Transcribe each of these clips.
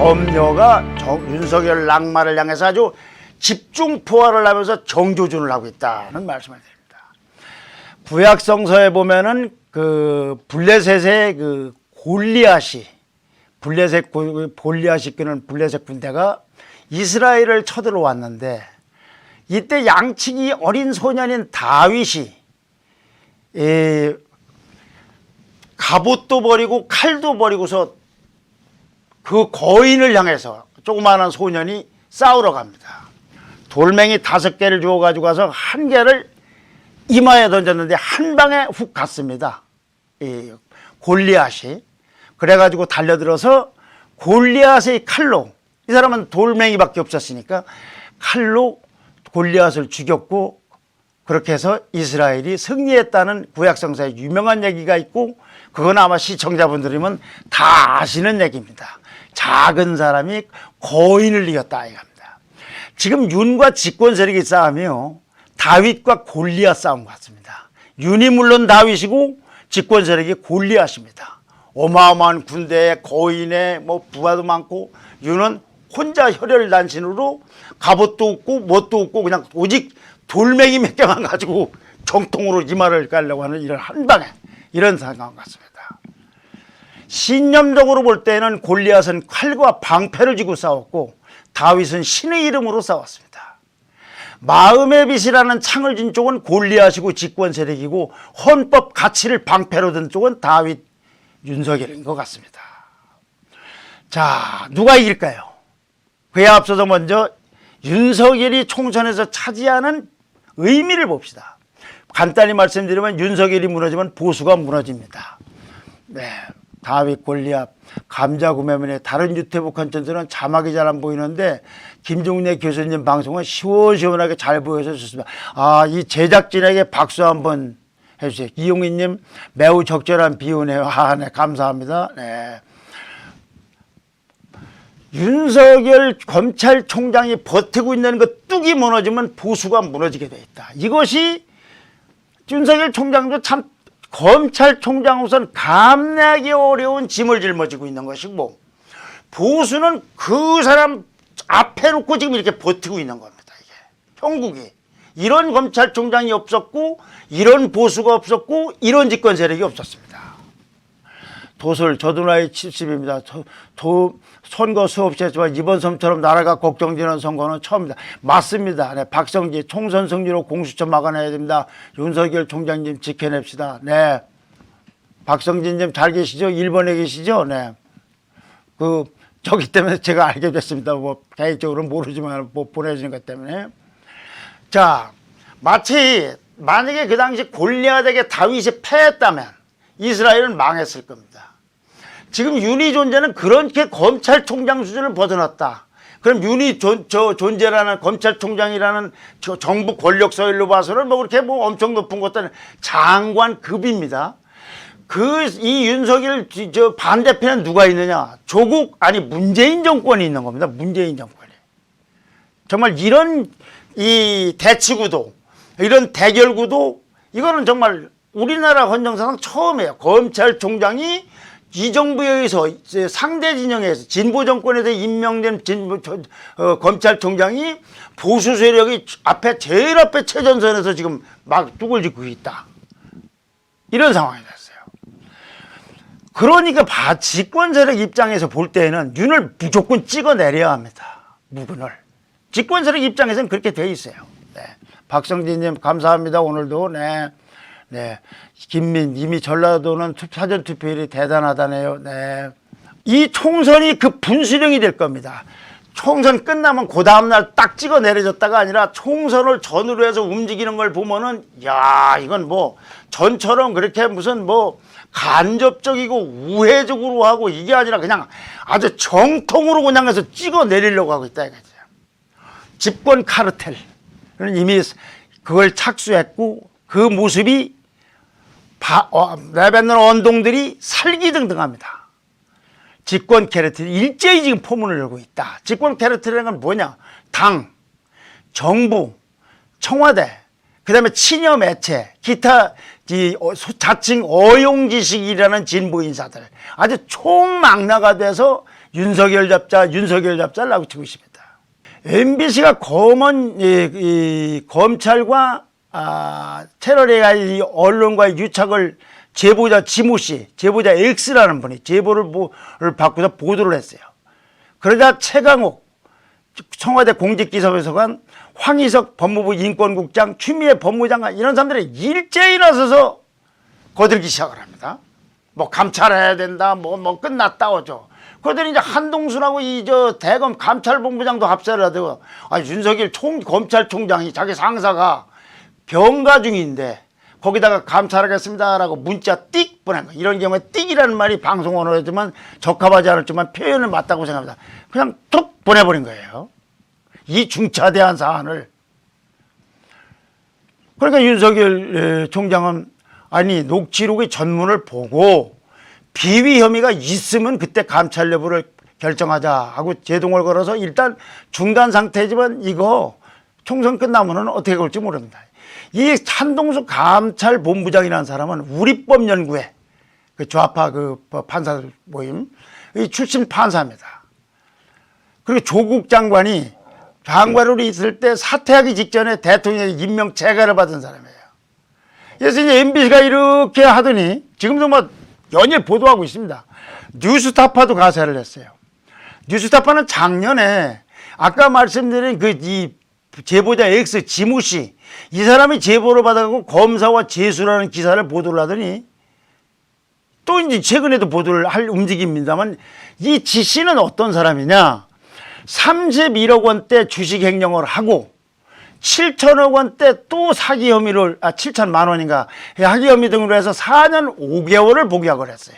검녀가 윤석열 낙마를 향해서 아주 집중 포화를 하면서 정조준을 하고 있다는 말씀을 드립니다. 구약성서에 보면은 그 블레셋의 그 골리앗이 이끄는 블레셋 군대가 이스라엘을 쳐들어왔는데, 이때 양치기 어린 소년인 다윗이 갑옷도 버리고 칼도 버리고서 그 거인을 향해서 조그마한 소년이 싸우러 갑니다. 돌멩이 5개를 주워 가지고 가서 1개를 이마에 던졌는데 한 방에 훅 갔습니다. 이 골리앗이. 그래가지고 달려들어서 골리앗의 칼로, 이 사람은 돌멩이밖에 없었으니까 칼로 골리앗을 죽였고, 그렇게 해서 이스라엘이 승리했다는 구약성서에 유명한 얘기가 있고, 그건 아마 시청자분들이면 다 아시는 얘기입니다. 작은 사람이 거인을 이겼다 이겁니다. 지금 윤과 집권 세력이 싸움이요, 다윗과 골리앗 싸움 같습니다. 윤이 물론 다윗이고 집권 세력이 골리앗입니다. 어마어마한 군대에 거인에 뭐 부하도 많고, 윤은 혼자 혈혈단신으로 갑옷도 없고 뭣도 없고 그냥 오직 돌멩이 몇 개만 가지고 정통으로 이마를 깔려고 하는 이런 한방에 이런 상황 같습니다. 신념적으로 볼 때는 골리앗은 칼과 방패를 쥐고 싸웠고, 다윗은 신의 이름으로 싸웠습니다. 마음의 빛이라는 창을 진 쪽은 골리앗이고 집권 세력이고, 헌법 가치를 방패로 든 쪽은 다윗, 윤석열인 것 같습니다. 자, 누가 이길까요? 그에 앞서서 먼저 윤석열이 총선에서 차지하는 의미를 봅시다. 간단히 말씀드리면 윤석열이 무너지면 보수가 무너집니다. 네, 다윗 골리앗 감자 구매문에 다른 유튜브 콘텐츠는 자막이 잘 안 보이는데 김종래 교수님 방송은 시원시원하게 잘 보여서 좋습니다. 아, 이 제작진에게 박수 한번 해주세요. 이용희님 매우 적절한 비유네요. 아, 네, 감사합니다. 네. 윤석열 검찰총장이 버티고 있는 그 뚝이 무너지면 보수가 무너지게 돼 있다. 이것이 윤석열 총장도 참 검찰총장으로서는 감내하기 어려운 짐을 짊어지고 있는 것이고, 보수는 그 사람 앞에 놓고 지금 이렇게 버티고 있는 겁니다. 이게 형국이 이런 검찰총장이 없었고, 이런 보수가 없었고, 이런 집권 세력이 없었습니다. 도솔, 저도 나이 70입니다. 선거 수없이 했지만 이번 선처럼 나라가 걱정되는 선거는 처음입니다. 맞습니다. 네, 박성지 총선 승리로 공수처 막아내야 됩니다. 윤석열 총장님 지켜냅시다. 네, 박성진님 잘 계시죠? 일본에 계시죠? 네, 저기 때문에 제가 알게 됐습니다. 뭐 개인적으로 모르지만 뭐 보내주는 것 때문에. 자, 만약에 그 당시 골리앗에게 다윗이 패했다면 이스라엘은 망했을 겁니다. 지금 윤희 존재는 그렇게 검찰총장 수준을 벗어났다. 그럼 윤희 존재라는 검찰총장이라는 정부 권력 서열로 봐서는 뭐 그렇게 뭐 엄청 높은 것도 장관급입니다. 이 윤석열 반대편에 누가 있느냐? 문재인 정권이 있는 겁니다. 문재인 정권이. 정말 이런 이 대치구도, 이런 대결구도, 이거는 정말 우리나라 헌정사상 처음이에요. 검찰총장이 이 정부에 의해서 상대 진영에서 진보 정권에서 임명된 검찰총장이 보수 세력이 제일 앞에 최전선에서 지금 막 뚝을 짓고 있다. 이런 상황이 됐어요. 그러니까 집권 세력 입장에서 볼 때는 윤을 무조건 찍어내려야 합니다. 무근을. 집권 세력 입장에서는 그렇게 돼 있어요. 네. 박성진님 감사합니다. 오늘도. 네. 네. 김민, 이미 전라도는 사전투표율이 대단하다네요. 네. 이 총선이 그 분수령이 될 겁니다. 총선 끝나면 그 다음날 딱 찍어 내려졌다가 아니라 총선을 전후로 해서 움직이는 걸 보면은, 야, 이건 뭐 전처럼 그렇게 무슨 뭐 간접적이고 우회적으로 하고 이게 아니라 그냥 아주 정통으로 그냥 해서 찍어 내리려고 하고 있다 이거죠. 집권 카르텔은 이미 그걸 착수했고, 그 모습이 내뱉는 언동들이 살기등등합니다. 집권 캐러텔이 일제히 지금 포문을 열고 있다. 집권 캐러텔이라는 건 뭐냐? 당, 정부, 청와대, 그 다음에 친여 매체, 기타 자칭 어용지식이라는 진보 인사들 아주 총망라가 돼서 윤석열 잡자, 윤석열 잡자라고 치고 있습니다. MBC가 이 검찰과 테러리의 언론과의 유착을 제보자 지모 씨, 제보자 X라는 분이 제보를 받고서 보도를 했어요. 그러자 최강욱 청와대 공직기섭에서관, 황희석 법무부 인권국장, 추미애 법무장관 이런 사람들이 일제히 나서서 거들기 시작을 합니다. 뭐 감찰해야 된다, 뭐 끝났다 어쩌고. 그러더니 이제 한동수라고 대검 감찰본부장도 합세를 하더라고. 윤석열 검찰총장이 자기 상사가 병가 중인데 거기다가 감찰하겠습니다라고 문자 띡 보낸 거. 이런 경우에 띡이라는 말이 방송 언어였지만 적합하지 않았지만 표현은 맞다고 생각합니다. 그냥 툭 보내버린 거예요. 이 중차대한 사안을. 그러니까 윤석열 총장은 녹취록의 전문을 보고 비위 혐의가 있으면 그때 감찰 여부를 결정하자 하고 제동을 걸어서 일단 중단 상태지만 이거 총선 끝나면은 어떻게 걸지 모릅니다. 이 한동수 감찰본부장이라는 사람은 우리법연구회 그 좌파 판사들 모임 출신 판사입니다. 그리고 조국 장관이 장관으로 있을 때 사퇴하기 직전에 대통령의 임명 재가를 받은 사람이에요. 그래서 이제 MBC가 이렇게 하더니 지금도 뭐 연일 보도하고 있습니다. 뉴스타파도 가세를 했어요. 뉴스타파는 작년에 아까 말씀드린 이 제보자 X 지모 씨, 이 사람이 제보를 받아가고 검사와 재수라는 기사를 보도를 하더니 또 이제 최근에도 보도를 할 움직임입니다만 이 지 씨는 어떤 사람이냐? 31억 원대 주식 횡령을 하고 7천억 원대 또 사기 혐의를 7천만 원인가 사기 혐의 등으로 해서 4년 5개월을 복역을 했어요.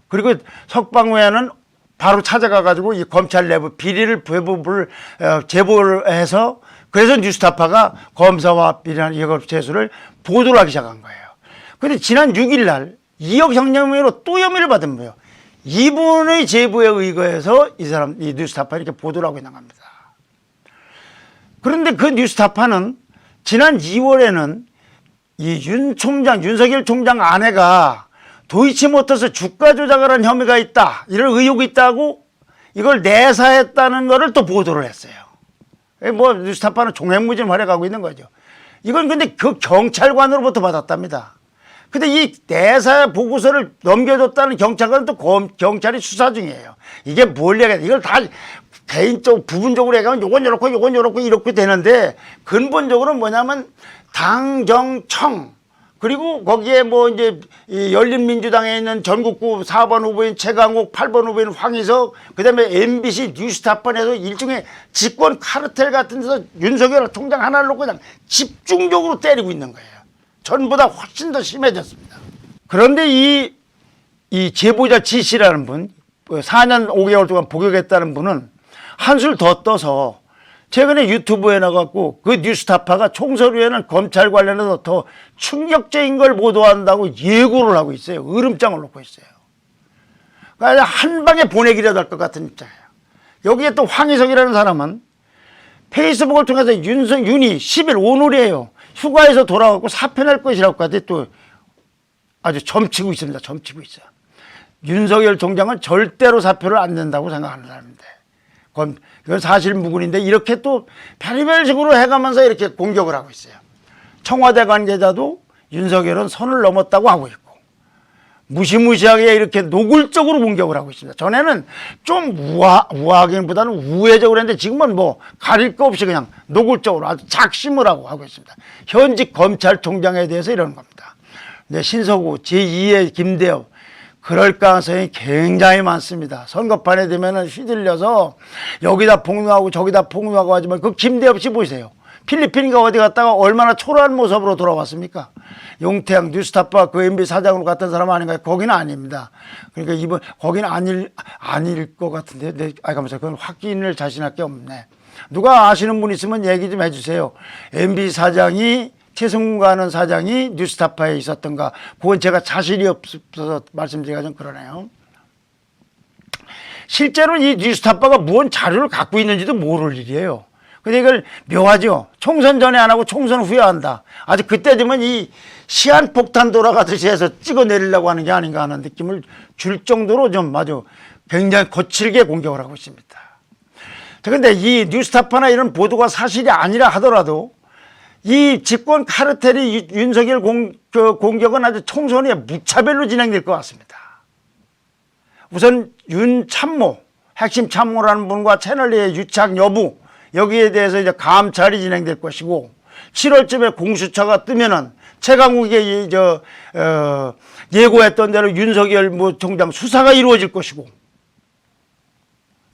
그리고 석방후에는 바로 찾아가 가지고 이 검찰 내부 비리를 제보를 해서 그래서 뉴스타파가 검사와 비리한 이걸 재수를 보도를 하기 시작한 거예요. 그런데 지난 6일 날 2억 횡령으로 또 혐의를 받은 거예요. 이분의 제보에 의거해서 이 뉴스타파 이렇게 보도를 하고 있는 겁니다. 그런데 그 뉴스타파는 지난 2월에는 이 윤석열 총장 아내가 도이치모터스 주가 조작을 한 혐의가 있다, 이런 의혹이 있다고 이걸 내사했다는 거를 또 보도를 했어요. 뭐 뉴스타파는 종횡무진 활약하고 있는 거죠. 이건 근데 그 경찰관으로부터 받았답니다. 근데 이 내사 보고서를 넘겨줬다는 경찰관은 또 경찰이 수사 중이에요. 이게 뭘 얘기해? 이걸 다 개인적 부분적으로 얘기하면 요건 요렇고 요건 요렇고 이렇게 되는데 근본적으로 뭐냐면 당정청 그리고 거기에 뭐 이제 이 열린민주당에 있는 전국구 4번 후보인 최강욱, 8번 후보인 황희석, 그다음에 MBC 뉴스타파에서 일종의 집권 카르텔 같은 데서 윤석열 총장 하나를 놓고 그냥 집중적으로 때리고 있는 거예요. 전보다 훨씬 더 심해졌습니다. 그런데 이 제보자 지 씨라는 분, 4년 5개월 동안 복역했다는 분은 한술 더 떠서 최근에 유튜브에 나갔고 그 뉴스타파가 총선 후에는 검찰 관련해서 더 충격적인 걸 보도한다고 예고를 하고 있어요. 으름장을 놓고 있어요. 그러니까 한 방에 보내기라도 할 것 같은 입장이에요. 여기에 또 황희석이라는 사람은 페이스북을 통해서 윤이 10일 오늘이에요. 휴가에서 돌아가고 사표낼 것이라고까지 또 아주 점치고 있습니다. 점치고 있어요. 윤석열 총장은 절대로 사표를 안 낸다고 생각하는 사람인데 이건 사실 무근인데 이렇게 또 별의별 식으로 해가면서 이렇게 공격을 하고 있어요. 청와대 관계자도 윤석열은 선을 넘었다고 하고 있고 무시무시하게 이렇게 노골적으로 공격을 하고 있습니다. 전에는 좀 우아하기보다는 우회적으로 했는데 지금은 뭐 가릴 거 없이 그냥 노골적으로 아주 작심을 하고 있습니다. 현직 검찰총장에 대해서 이러는 겁니다. 근데 신서구 제2의 김대엽 그럴 가능성이 굉장히 많습니다. 선거판에 되면은 휘둘려서 여기다 폭로하고 저기다 폭로하고 하지만 그 김대엽 씨 보세요. 필리핀인가 어디 갔다가 얼마나 초라한 모습으로 돌아왔습니까? 용태양 뉴스타파 그 MB 사장으로 갔던 사람 아닌가요? 거기는 아닙니다. 그러니까 이번 거기는 아닐 것 같은데, 가면서 그건 확인을 자신할 게 없네. 누가 아시는 분 있으면 얘기 좀 해주세요. MB 사장이 최승훈과 하는 사장이 뉴스타파에 있었던가? 그건 제가 자신이 없어서 말씀드리기가 좀 그러네요. 실제로 이 뉴스타파가 무언 자료를 갖고 있는지도 모를 일이에요. 근데 이걸 묘하죠. 총선 전에 안 하고 총선 후에 한다. 아주 그때 되면 이 시한폭탄 돌아가듯이 해서 찍어내리려고 하는 게 아닌가 하는 느낌을 줄 정도로 좀 아주 굉장히 거칠게 공격을 하고 있습니다. 그런데 이 뉴스타파나 이런 보도가 사실이 아니라 하더라도 이 집권 카르텔이 윤석열 공격은 아주 총선에 무차별로 진행될 것 같습니다. 우선 윤 참모, 핵심 참모라는 분과 채널의 유착 여부, 여기에 대해서 이제 감찰이 진행될 것이고 7월쯤에 공수처가 뜨면은 최강욱이 예고했던 대로 윤석열 총장 수사가 이루어질 것이고,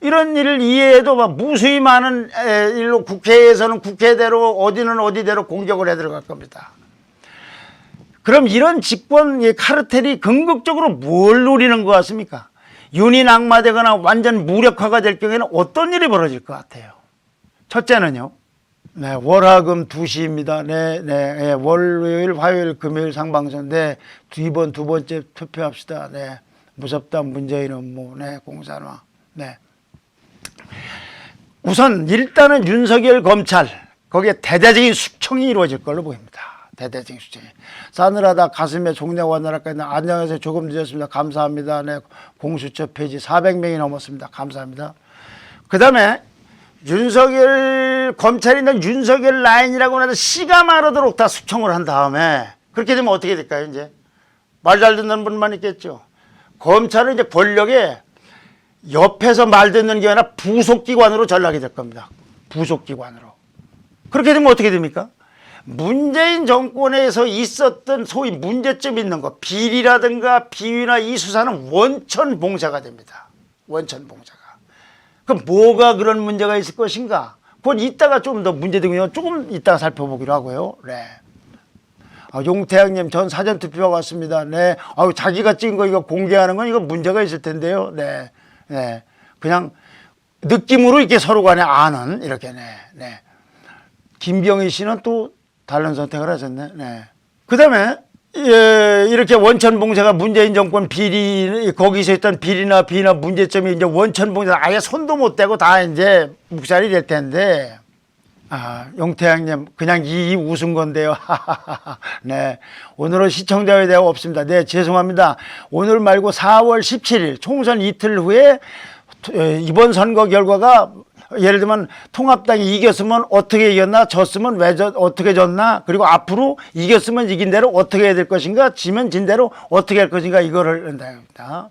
이런 일을 이해해도 막 무수히 많은 일로 국회에서는 국회대로 어디는 어디대로 공격을 해 들어갈 겁니다. 그럼 이런 집권 카르텔이 궁극적으로 뭘 노리는 것 같습니까? 윤이 낙마되거나 완전 무력화가 될 경우에는 어떤 일이 벌어질 것 같아요? 첫째는요, 네, 월화금 2시입니다. 네, 월요일, 화요일, 금요일 상방선. 네, 이번 두 번째 투표합시다. 네, 무섭다, 문재인은 네, 공산화. 네. 우선 일단은 윤석열 검찰, 거기에 대대적인 숙청이 이루어질 걸로 보입니다. 대대적인 숙청이. 싸늘하다 가슴에 종려가 왔나랄까 했는데 안녕하세요. 조금 늦었습니다. 감사합니다. 네, 공수처 폐지 400명이 넘었습니다. 감사합니다. 그 다음에 윤석열 검찰이 있는 윤석열 라인이라고 해서 씨가 마르도록 다 숙청을 한 다음에 그렇게 되면 어떻게 될까요? 이제 말 잘 듣는 분만 있겠죠. 검찰은 이제 권력에 옆에서 말 듣는 게 아니라 부속기관으로 전락이 될 겁니다. 부속기관으로. 그렇게 되면 어떻게 됩니까? 문재인 정권에서 있었던 소위 문제점 있는 거, 비리라든가 비위나 이 수사는 원천봉쇄가 됩니다. 원천봉쇄가. 그럼 뭐가 그런 문제가 있을 것인가? 그건 이따가 좀 더 문제되고요. 조금 이따가 살펴보기로 하고요. 네. 용태양님, 전 사전투표 왔습니다. 네. 자기가 찍은 거 이거 공개하는 건 이거 문제가 있을 텐데요. 네. 네. 그냥 느낌으로 이렇게 서로 간에 아는, 이렇게, 네. 김병희 씨는 또 다른 선택을 하셨네. 네. 그 다음에, 이렇게 원천봉쇄가 문재인 정권 비리, 거기서 있던 비리나 비나 문제점이 이제 원천봉쇄 아예 손도 못 대고 다 이제 묵살이 될 텐데, 용태양님, 그냥 이 웃은 건데요. 네. 오늘은 시청자에 대해 없습니다. 네, 죄송합니다. 오늘 말고 4월 17일, 총선 이틀 후에 이번 선거 결과가 예를 들면 통합당이 이겼으면 어떻게 이겼나, 졌으면 어떻게 졌나, 그리고 앞으로 이겼으면 이긴 대로 어떻게 해야 될 것인가, 지면 진 대로 어떻게 할 것인가, 이거를 한다.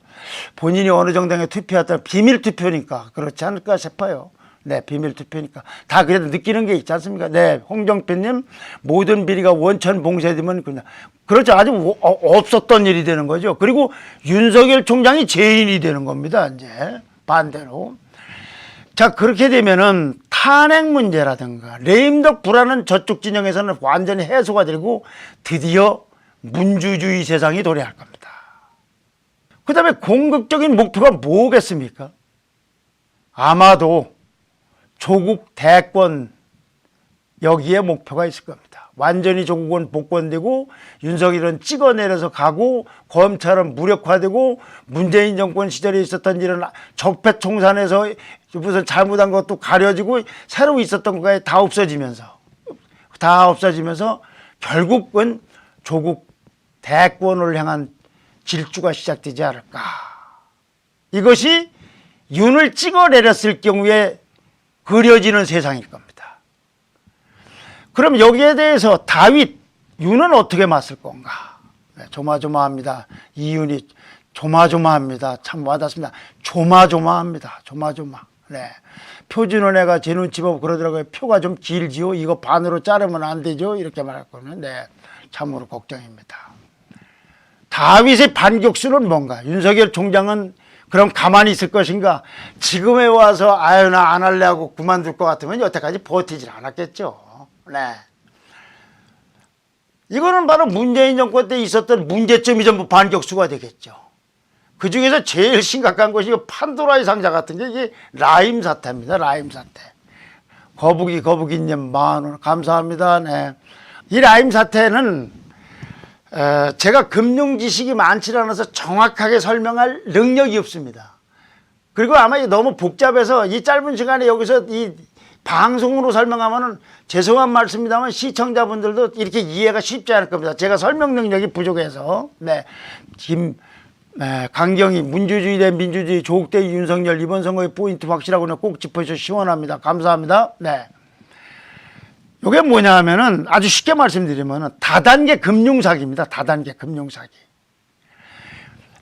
본인이 어느 정당에 투표했다 비밀 투표니까 그렇지 않을까 싶어요. 네, 비밀 투표니까. 다 그래도 느끼는 게 있지 않습니까? 네, 홍정표님, 모든 비리가 원천 봉쇄되면 그냥. 그렇죠. 아주 없었던 일이 되는 거죠. 그리고 윤석열 총장이 죄인이 되는 겁니다, 이제. 반대로. 자, 그렇게 되면은 탄핵 문제라든가 레임덕 불안은 저쪽 진영에서는 완전히 해소가 되고 드디어 민주주의 세상이 도래할 겁니다. 그 다음에 궁극적인 목표가 뭐겠습니까? 아마도 조국 대권, 여기에 목표가 있을 겁니다. 완전히 조국은 복권되고 윤석열은 찍어내려서 가고 검찰은 무력화되고 문재인 정권 시절에 있었던 이런 적폐청산에서 무슨 잘못한 것도 가려지고 새로 있었던 것까지 다 없어지면서 결국은 조국 대권을 향한 질주가 시작되지 않을까. 이것이 윤을 찍어내렸을 경우에 그려지는 세상일 겁니다. 그럼 여기에 대해서 다윗, 윤은 어떻게 맞설 건가? 네, 조마조마합니다. 이윤이 조마조마합니다. 참 와닿습니다. 조마조마합니다. 조마조마. 네. 표준은혜가 제 눈치 보고 그러더라고요. 표가 좀 길지요. 이거 반으로 자르면 안 되죠. 이렇게 말할 거면 네, 참으로 걱정입니다. 다윗의 반격수는 뭔가? 윤석열 총장은 그럼 가만히 있을 것인가? 지금에 와서 아유 나 안 할래 하고 그만둘 것 같으면 여태까지 버티질 않았겠죠. 네. 이거는 바로 문재인 정권 때 있었던 문제점이 전부 반격수가 되겠죠. 그 중에서 제일 심각한 것이 판도라의 상자 같은 게 이게 라임 사태입니다. 라임 사태. 거북이님 10,000원 감사합니다. 네. 이 라임 사태는 제가 금융 지식이 많지 않아서 정확하게 설명할 능력이 없습니다. 그리고 아마 너무 복잡해서 이 짧은 시간에 여기서 이 방송으로 설명하면은 죄송한 말씀입니다만 시청자분들도 이렇게 이해가 쉽지 않을 겁니다. 제가 설명 능력이 부족해서. 네. 네, 강경희 민주주의 대 민주주의 조국 대 윤석열 이번 선거의 포인트 확실하고는 꼭 짚어주셔서 시원합니다. 감사합니다. 네. 이게 뭐냐 하면은 아주 쉽게 말씀드리면은 다단계 금융사기입니다. 다단계 금융사기.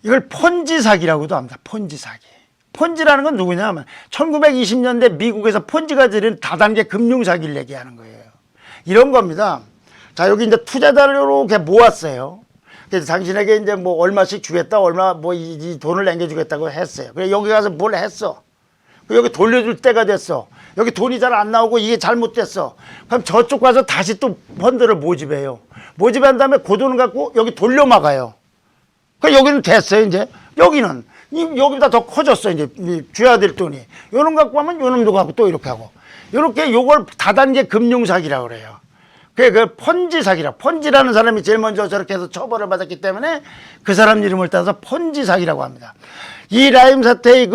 이걸 폰지 사기라고도 합니다. 폰지 사기. 폰지라는 건 누구냐 하면 1920년대 미국에서 폰지가 들인 다단계 금융사기를 얘기하는 거예요. 이런 겁니다. 자, 여기 이제 투자자를 이렇게 모았어요. 그래서 당신에게 이제 뭐 얼마씩 주겠다, 얼마 뭐 이 돈을 남겨주겠다고 했어요. 그래 여기 가서 뭘 했어? 여기 돌려줄 때가 됐어. 여기 돈이 잘 안 나오고 이게 잘못됐어. 그럼 저쪽 가서 다시 또 펀드를 모집해요. 모집한 다음에 그 돈을 갖고 여기 돌려막아요. 그 여기는 됐어요, 이제. 여기는 여기보다 더 커졌어, 이제 줘야 될 돈이. 요놈 갖고 하면 요놈도 갖고 또 이렇게 하고. 이렇게 요걸 다단계 금융사기라고 그래요. 그 폰지 사기라. 폰지라는 사람이 제일 먼저 저렇게 해서 처벌을 받았기 때문에 그 사람 이름을 따서 폰지 사기라고 합니다. 이 라임 사태의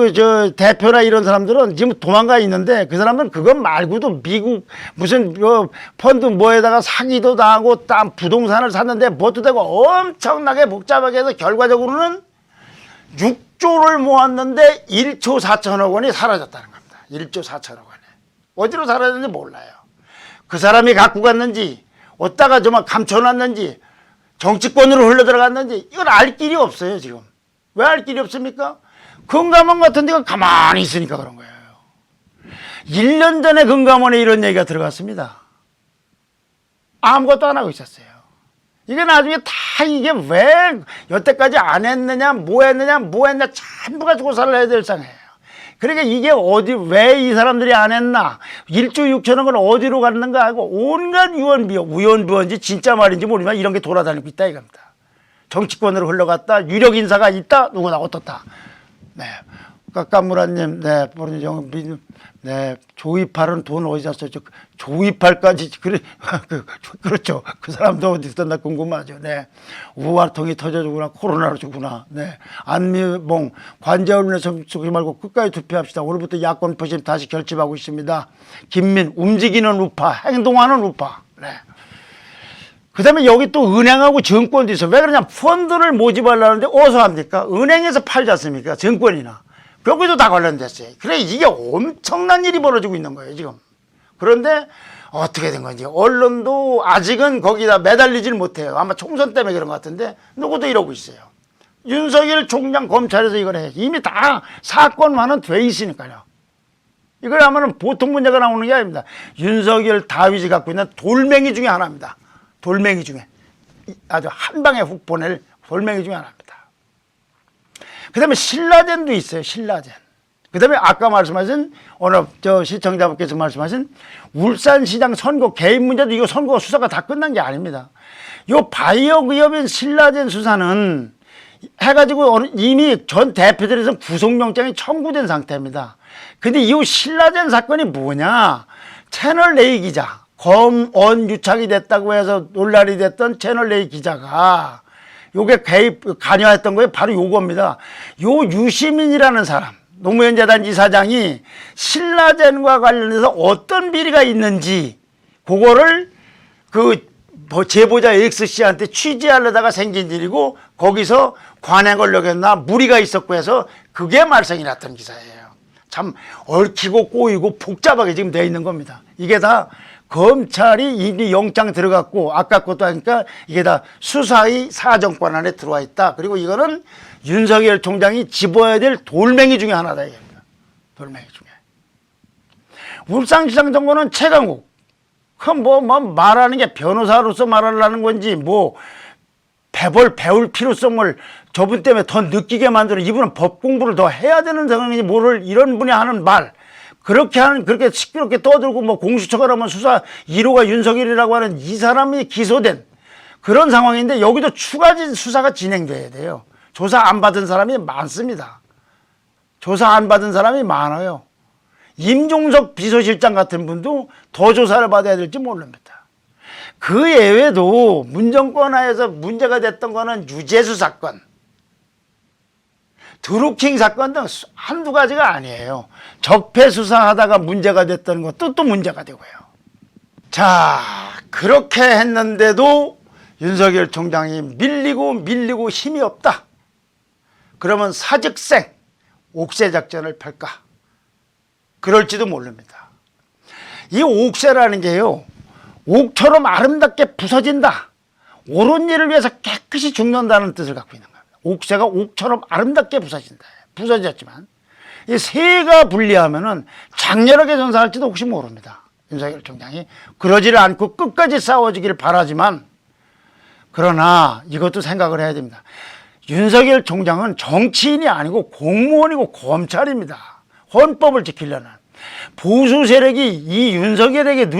대표나 이런 사람들은 지금 도망가 있는데 그 사람은 그것 말고도 미국 무슨 펀드 뭐에다가 사기도 당하고 딴 부동산을 샀는데 뭣도 되고 엄청나게 복잡하게 해서 결과적으로는 6조를 모았는데 1조 4천억 원이 사라졌다는 겁니다. 1조 4천억 원이. 어디로 사라졌는지 몰라요. 그 사람이 갖고 갔는지 어디다가 정말 감춰놨는지 정치권으로 흘러들어갔는지 이걸 알 길이 없어요. 지금 왜 알 길이 없습니까? 금감원 같은 데가 가만히 있으니까 그런 거예요. 1년 전에 금감원에 이런 얘기가 들어갔습니다. 아무것도 안 하고 있었어요. 이게 나중에 다 이게 왜 여태까지 안 했느냐 뭐 했느냐 전부가 조사를 해야 될 상황이에요. 그러니까 이게 왜 이 사람들이 안 했나? 1조 6천억을 어디로 갔는가 하고 온갖 우연부원지 진짜 말인지 모르지만 이런 게 돌아다니고 있다 이겁니다. 정치권으로 흘러갔다. 유력 인사가 있다. 누구나 어떻다. 네. 깎아무라님, 네. 네. 조이팔은 돈 어디다 썼죠? 조이팔까지, 그렇죠. 그 사람도 어디 있었나 궁금하죠. 네. 우화통이 터져주구나. 코로나로 주구나. 네. 안미봉, 관자울에 속지 말고 끝까지 투표합시다. 오늘부터 야권 표심 다시 결집하고 있습니다. 김민, 움직이는 우파, 행동하는 우파. 네. 그 다음에 여기 또 은행하고 증권도 있어. 왜 그러냐? 펀드를 모집하려는데 어디서 합니까? 은행에서 팔지 않습니까? 증권이나. 여기도 다 관련됐어요. 그래, 이게 엄청난 일이 벌어지고 있는 거예요, 지금. 그런데 어떻게 된 건지. 언론도 아직은 거기다 매달리질 못해요. 아마 총선 때문에 그런 것 같은데, 누구도 이러고 있어요. 윤석열 총장 검찰에서 이걸 해. 이미 다 사건화는 돼 있으니까요. 이걸 하면은 보통 문제가 나오는 게 아닙니다. 윤석열 다윗이 갖고 있는 돌멩이 중에 하나입니다. 돌멩이 중에 아주 한 방에 훅 보낼 돌멩이 중에 하나입니다. 그 다음에 신라젠도 있어요. 신라젠. 그 다음에 아까 말씀하신 오늘 시청자분께서 말씀하신 울산시장 선거 개입 문제도 이거 선거 수사가 다 끝난 게 아닙니다. 요 바이오 기업인 신라젠 수사는 해가지고 이미 전 대표들에서 구속영장이 청구된 상태입니다. 근데 이 신라젠 사건이 뭐냐? 채널A 기자 검언 유착이 됐다고 해서 논란이 됐던 채널A 기자가 요게 관여했던 거에 바로 요겁니다. 요 유시민이라는 사람, 노무현 재단 이사장이 신라젠과 관련해서 어떤 비리가 있는지 그거를 제보자 X씨한테 취재하려다가 생긴 일이고 거기서 관행 걸려겠나 무리가 있었고 해서 그게 말썽이 났던 기사예요. 참 얽히고 꼬이고 복잡하게 지금 되어 있는 겁니다. 이게 다 검찰이 이미 영장 들어갔고 아까 것도 하니까 이게 다 수사의 사정권 안에 들어와 있다. 그리고 이거는 윤석열 총장이 집어야 될 돌멩이 중에 하나다 이겁니다. 돌멩이 중에. 울산시장 정권은 최강욱. 그럼 뭐 말하는 게 변호사로서 말하려는 건지 배울 필요성을 저분 때문에 더 느끼게 만드는 이분은 법 공부를 더 해야 되는 상황인지 모를 이런 분이 하는 말. 그렇게 시끄럽게 떠들고 공수처가 하면 수사 1호가 윤석열이라고 하는 이 사람이 기소된 그런 상황인데 여기도 추가진 수사가 진행돼야 돼요. 조사 안 받은 사람이 많습니다. 조사 안 받은 사람이 많아요. 임종석 비서실장 같은 분도 더 조사를 받아야 될지 모릅니다. 그 예외도 문정권 하에서 문제가 됐던 거는 유재수 사건, 드루킹 사건 등 한두 가지가 아니에요. 적폐 수사하다가 문제가 됐던 것도 또 문제가 되고요. 자, 그렇게 했는데도 윤석열 총장이 밀리고 힘이 없다. 그러면 사직생 옥새 작전을 펼까? 그럴지도 모릅니다. 이 옥새라는 게요, 옥처럼 아름답게 부서진다, 옳은 일을 위해서 깨끗이 죽는다는 뜻을 갖고 있는 겁니다. 옥새가 옥처럼 아름답게 부서진다. 부서졌지만 이 새가 분리하면은 장렬하게 전사할지도 혹시 모릅니다. 윤석열 총장이 그러지를 않고 끝까지 싸워주기를 바라지만, 그러나 이것도 생각을 해야 됩니다. 윤석열 총장은 정치인이 아니고 공무원이고 검찰입니다. 헌법을 지키려는. 보수 세력이 이 윤석열에게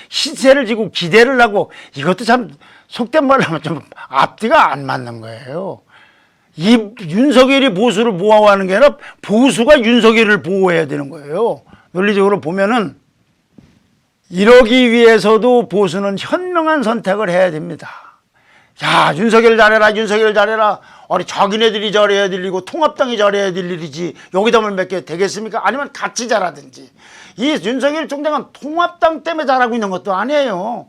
시세를 지고 기대를 하고, 이것도 참 속된 말로 하면 좀 앞뒤가 안 맞는 거예요. 이 윤석열이 보수를 보호하는 게 아니라 보수가 윤석열을 보호해야 되는 거예요. 논리적으로 보면은 이러기 위해서도 보수는 현명한 선택을 해야 됩니다. 야, 윤석열 잘해라, 윤석열 잘해라. 아니, 자기네들이 잘해야 될 일이고 통합당이 잘해야 될 일이지 여기다만 몇 개 되겠습니까? 아니면 같이 잘하든지. 이 윤석열 총장은 통합당 때문에 잘하고 있는 것도 아니에요.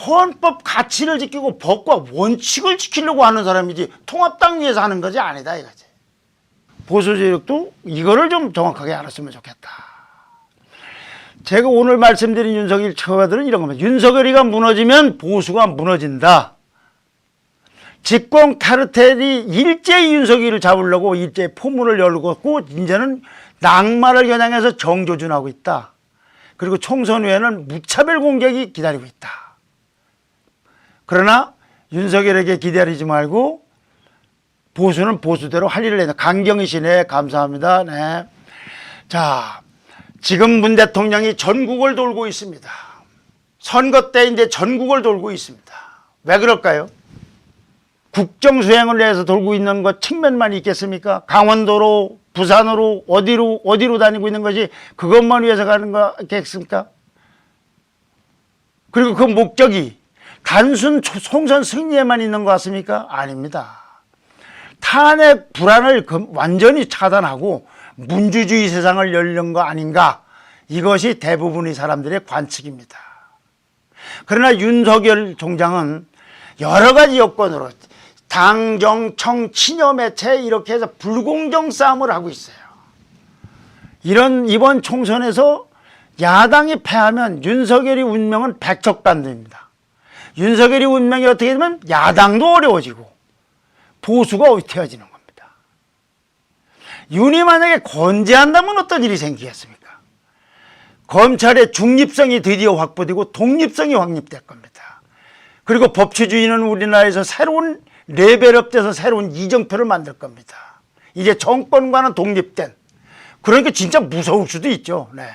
헌법 가치를 지키고 법과 원칙을 지키려고 하는 사람이지 통합당 위해서 하는 것이 아니다 이거지. 보수 세력도 이거를 좀 정확하게 알았으면 좋겠다. 제가 오늘 말씀드린 윤석열 처가들은 이런 겁니다. 윤석열이가 무너지면 보수가 무너진다. 집권 카르텔이 일제히 윤석열을 잡으려고 일제히 포문을 열고 이제는 낙마를 겨냥해서 정조준하고 있다. 그리고 총선 후에는 무차별 공격이 기다리고 있다. 그러나 윤석열에게 기다리지 말고 보수는 보수대로 할 일을 해야. 강경희 씨네, 감사합니다. 네. 자, 지금 문 대통령이 전국을 돌고 있습니다. 선거 때 이제 전국을 돌고 있습니다. 왜 그럴까요? 국정수행을 위해서 돌고 있는 것 측면만 있겠습니까? 강원도로, 부산으로, 어디로 다니고 있는 것이 그것만 위해서 가는 거겠습니까? 그리고 그 목적이 단순 총선 승리에만 있는 것 같습니까? 아닙니다. 탄핵 불안을 완전히 차단하고 민주주의 세상을 열는 거 아닌가? 이것이 대부분의 사람들의 관측입니다. 그러나 윤석열 총장은 여러 가지 여건으로 당, 정, 청, 친여 매체 이렇게 해서 불공정 싸움을 하고 있어요. 이번 총선에서 야당이 패하면 윤석열의 운명은 백척반대입니다. 윤석열의 운명이 어떻게 되면 야당도 어려워지고 보수가 어태어지는 겁니다. 윤이 만약에 건재한다면 어떤 일이 생기겠습니까? 검찰의 중립성이 드디어 확보되고 독립성이 확립될 겁니다. 그리고 법치주의는 우리나라에서 새로운 레벨업돼서 새로운 이정표를 만들 겁니다. 이제 정권과는 독립된. 그러니까 진짜 무서울 수도 있죠. 네.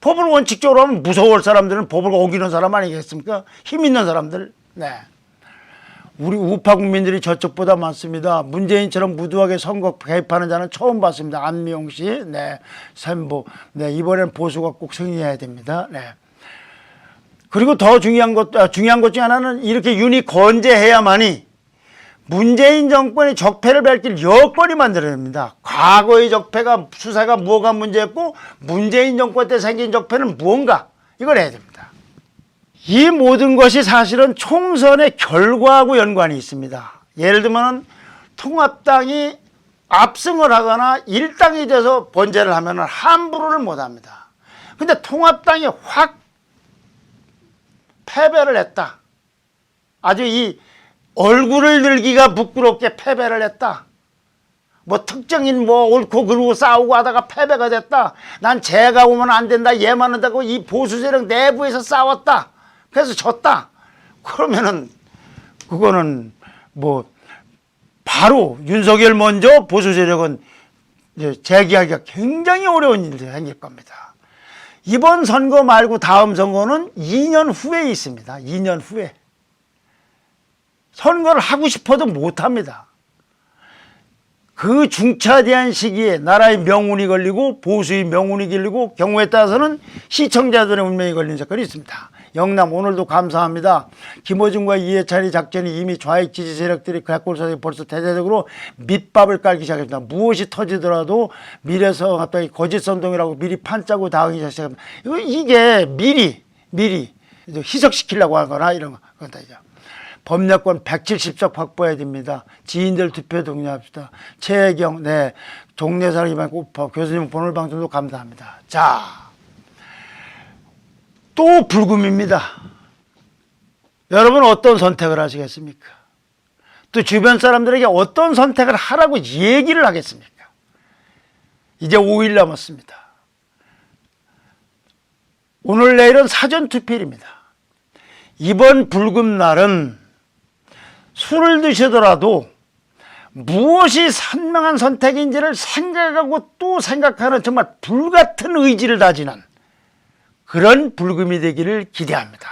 법을 원칙적으로 하면 무서울 사람들은 법을 어기는 사람 아니겠습니까? 힘 있는 사람들. 네. 우리 우파 국민들이 저쪽보다 많습니다. 문재인처럼 무도하게 선거 개입하는 자는 처음 봤습니다. 안미용 씨, 네, 샘보, 네, 이번엔 보수가 꼭 승리해야 됩니다. 네. 그리고 더 중요한 것 중 하나는 이렇게 윤이 건재해야만이 문재인 정권의 적폐를 밝힐 여건이 만들어냅니다. 과거의 적폐가, 수사가 뭐가 문제였고 문재인 정권 때 생긴 적폐는 무언가, 이걸 해야 됩니다. 이 모든 것이 사실은 총선의 결과하고 연관이 있습니다. 예를 들면 통합당이 압승을 하거나 일당이 돼서 번제를 하면 함부로를 못합니다. 근데 통합당이 확 패배를 했다. 아주 이 얼굴을 들기가 부끄럽게 패배를 했다. 뭐 특정인 뭐 옳고 그르고 싸우고 하다가 패배가 됐다. 난 쟤가 오면 안 된다, 얘만 한다고 이 보수 세력 내부에서 싸웠다. 그래서 졌다. 그러면은 그거는 뭐 바로 윤석열 먼저 보수 세력은 재기하기가 굉장히 어려운 일이 생길 겁니다. 이번 선거 말고 다음 선거는 2년 후에 있습니다. 2년 후에. 선거를 하고 싶어도 못합니다. 그 중차대한 시기에 나라의 명운이 걸리고 보수의 명운이 걸리고 경우에 따라서는 시청자들의 운명이 걸리는 사건이 있습니다. 영남 오늘도 감사합니다. 김어준과 이해찬의 작전이 이미 좌익 지지 세력들이 객골사에 벌써 대대적으로 밑밥을 깔기 시작했습니다. 무엇이 터지더라도 미래서 갑자기 거짓 선동이라고 미리 판 짜고 당하기 시작합니다. 이게 미리 희석시키려고 하거나 이런 거. 법야권 170석 확보해야 됩니다. 지인들 투표 독려합시다. 최혜경, 네, 동네사랑 이반 오빠 교수님 오늘 방송도 감사합니다. 자, 또 불금입니다. 여러분 어떤 선택을 하시겠습니까? 또 주변 사람들에게 어떤 선택을 하라고 얘기를 하겠습니까? 이제 5일 남았습니다. 오늘 내일은 사전투표일입니다. 이번 불금날은 술을 드시더라도 무엇이 선명한 선택인지를 생각하고 또 생각하는 정말 불같은 의지를 다지는 그런 불금이 되기를 기대합니다.